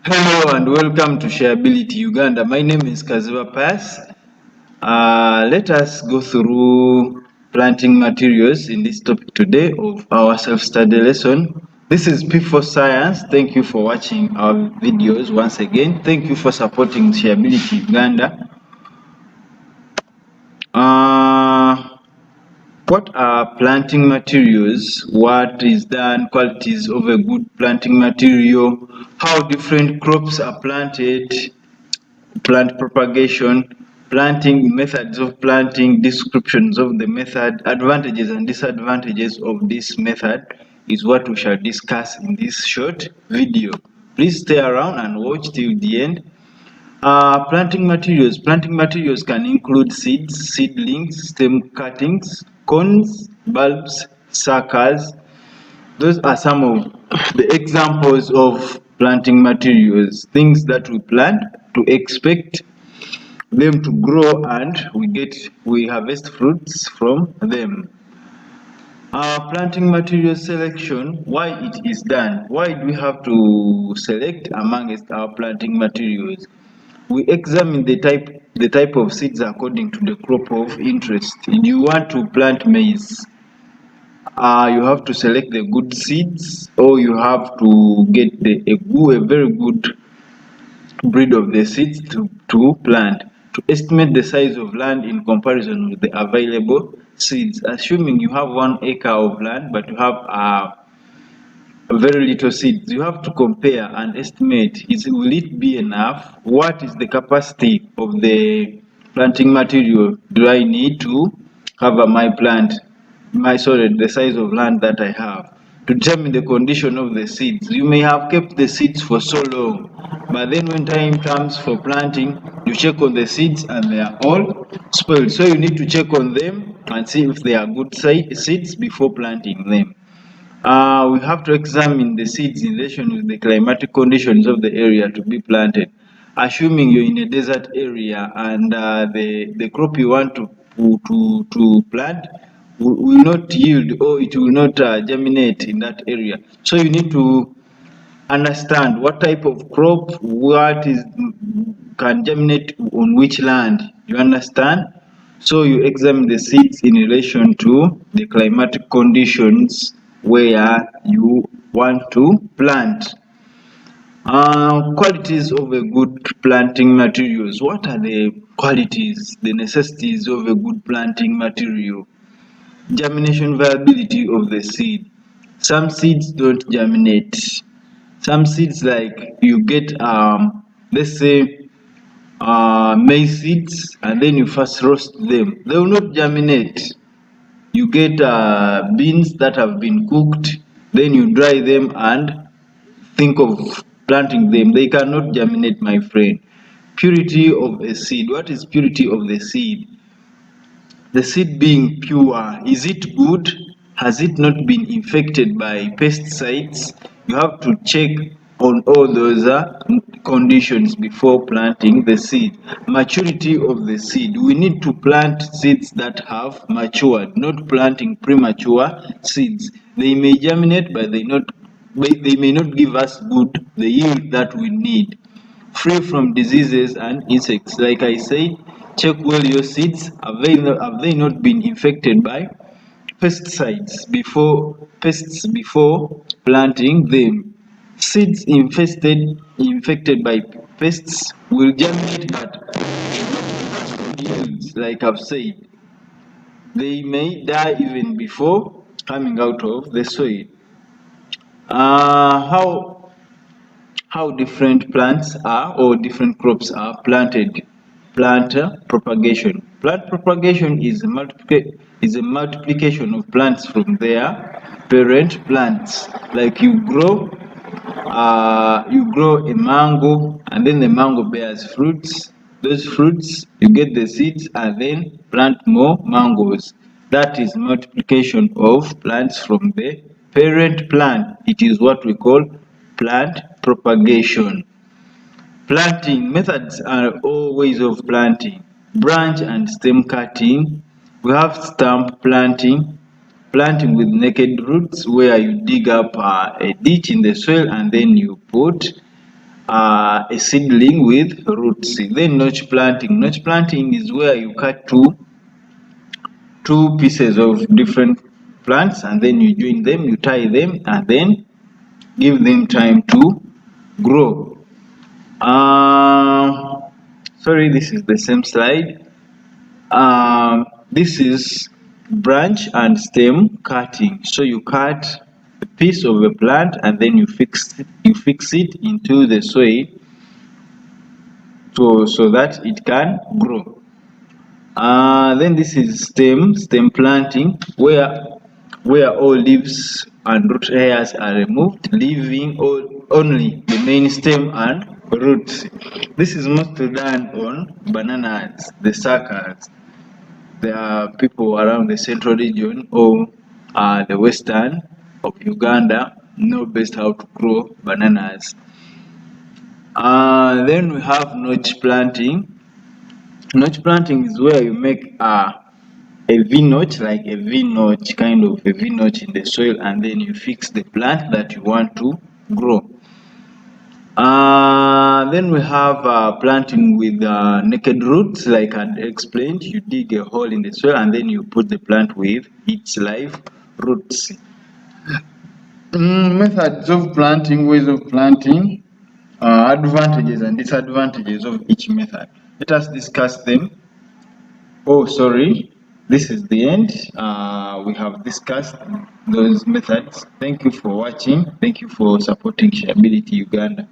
Hello and welcome to Shareability Uganda. My name is Kaziba Pass. Let us go through planting materials in this topic today of our self-study lesson. This is P4 Science. Thank you for watching our videos once again. Thank you for supporting Shareability Uganda. What are planting materials? What is done? Qualities of a good planting material? How different crops are planted? Plant propagation, planting methods of planting, descriptions of the method, advantages and disadvantages of this method is what we shall discuss in this short video. Please stay around and watch till the end. Planting materials. Planting materials can include seeds, seedlings, stem cuttings, cones, bulbs, suckers. Those are some of the examples of planting materials, things that we plant to expect them to grow and we harvest fruits from them. Planting material selection, why it is done, why do we have to select amongst our planting materials? We examine the type of seeds according to the crop of interest. If you want to plant maize, you have to select the good seeds, or you have to get a very good breed of the seeds to plant. To estimate the size of land in comparison with the available seeds, assuming you have 1 acre of land but you have very little seeds, you have to compare and estimate, will it be enough? What is the capacity of the planting material do I need to cover my plant, the size of land that I have? To determine the condition of the seeds, you may have kept the seeds for so long, but then when time comes for planting, you check on the seeds and they are all spoiled. So you need to check on them and see if they are good seeds before planting them. We have to examine the seeds in relation with the climatic conditions of the area to be planted. Assuming you're in a desert area and the crop you want to plant will not yield, or it will not germinate in that area. So you need to understand what type of crop, what is can germinate on which land. You understand? So you examine the seeds in relation to the climatic conditions where you want to plant. Qualities of a good planting materials. What are the qualities, the necessities of a good planting material? Germination viability of the seed. Some seeds don't germinate. Some seeds, like you get let's say maize seeds, and then you first roast them, they will not germinate. You get beans that have been cooked, then you dry them and think of planting them, they cannot germinate, my friend. Purity of a seed. What is purity of the seed? The seed being pure, is it good? Has it not been infected by pesticides? You have to check on all those conditions before planting the seed. Maturity of the seed. We need to plant seeds that have matured, not planting premature seeds. They may germinate, but they may not give us the yield that we need. Free from diseases and insects. Like I said, check well your seeds. Have they not been infected by pests before planting them? Seeds infected by pests will germinate but yields, like I've said. They may die even before coming out of the soil. How different plants are, or different crops are planted. Plant propagation. Plant propagation is a multiplication of plants from their parent plants. Like you grow a mango, and then the mango bears fruits. Those fruits, you get the seeds and then plant more mangoes. That is multiplication of plants from the parent plant. It is what we call plant propagation. Planting methods are all ways of planting. Branch and stem cutting. We have stump planting. Planting with naked roots, where you dig up a ditch in the soil and then you put a seedling with roots. Then notch planting. Notch planting is where you cut two pieces of different plants and then you join them, you tie them, and then give them time to grow. Sorry, this is the same slide. This is branch and stem cutting. So you cut a piece of a plant and then you fix it into the soil so that it can grow. Then this is stem planting, where all leaves and root hairs are removed, leaving only the main stem and roots. This is mostly done on bananas, the suckers. There are people around the central region or the western of Uganda know best how to grow bananas. Then we have notch planting. Notch planting is where you make a V-notch, like a V-notch, kind of a V-notch in the soil, and then you fix the plant that you want to grow. Then we have planting with naked roots, like I explained. You dig a hole in the soil and then you put the plant with its live roots. Methods of planting, ways of planting, advantages and disadvantages of each method. Let us discuss them. Oh, sorry. This is the end. We have discussed those methods. Thank you for watching. Thank you for supporting Shareability Uganda.